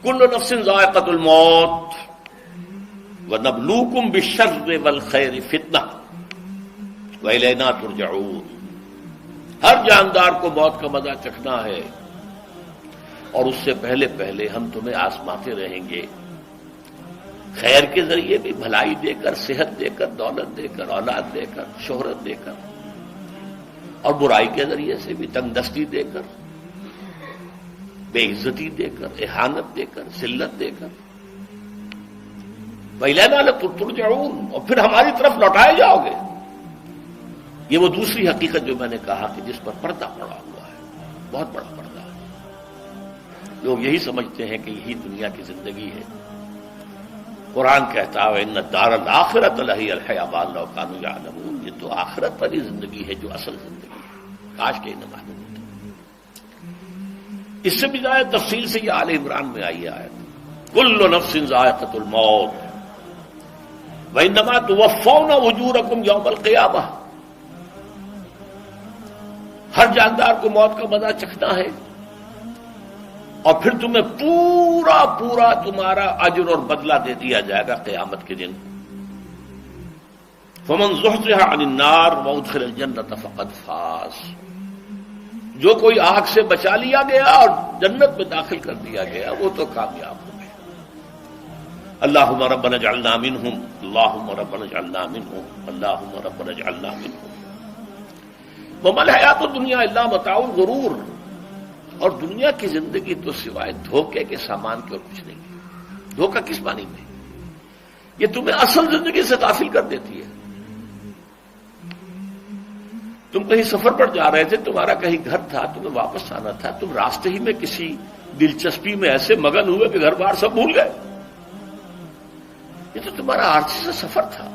کل نفس ذائقۃ الموت وَنَبْلُوكُمْ بِالشَّرِّ وَالْخَيْرِ فِتْنَةً وَإِلَيْنَا تُرْجَعُونَ۔ ہر جاندار کو موت کا مزہ چکھنا ہے، اور اس سے پہلے پہلے ہم تمہیں آزماتے رہیں گے، خیر کے ذریعے بھی، بھلائی دے کر، صحت دے کر، دولت دے کر، اولاد دے کر، شہرت دے کر، اور برائی کے ذریعے سے بھی، تنگ دستی دے کر، بے عزتی دے کر، اہانت دے کر، ذلت دے کر۔ وَإِلَيْنَا تُرْجَعُونَ، اور پھر ہماری طرف لوٹائے جاؤ گے۔ یہ وہ دوسری حقیقت جو میں نے کہا کہ جس پر پردہ پڑا ہوا ہے، بہت بڑا پردہ ہے۔ لوگ یہی سمجھتے ہیں کہ یہی دنیا کی زندگی ہے۔ قرآن کہتا ہے ان الدار الآخرۃ لہی الحیوان لو کانوا یعلمون، یہ تو آخرت والی زندگی ہے جو اصل زندگی ہے، کاش کہ انہیں معلوم ہوتا۔ اس سے بھی زیادہ تفصیل سے یہ آل عمران میں آئی آیت، کل نفس ذائقۃ الموت وَإِنَّمَا تُوَفَّوْنَ أُجُورَكُمْ يَوْمَ الْقِيَامَةِ، ہر جاندار کو موت کا مزہ چکھنا ہے، اور پھر تمہیں پورا پورا تمہارا اجر اور بدلہ دے دیا جائے گا قیامت کے دن۔ فَمَنْ زُحْزِحَ عَنِ النَّارِ وَأُدْخِلَ الْجَنَّةَ فَقَدْ فَازَ، جو کوئی آگ سے بچا لیا گیا اور جنت میں داخل کر دیا گیا وہ تو کامیاب ہو گیا۔ اللہم ربنا اجعلنا منہم، اللہم ربنا اجعلنا منہم، اللہم ربنا اجعلنا منہم۔ وما الحیات الدنیا الا متاع الغرور، اور دنیا کی زندگی تو سوائے دھوکے کے سامان کے اور کچھ نہیں ہے۔ دھوکہ کس معنی میں؟ یہ تمہیں اصل زندگی سے غافل کر دیتی ہے۔ تم کہیں سفر پر جا رہے تھے، تمہارا کہیں گھر تھا، تمہیں واپس آنا تھا، تم راستے ہی میں کسی دلچسپی میں ایسے مگن ہوئے کہ گھر بار سب بھول گئے۔ یہ تو تمہارا عارضی سا سفر تھا،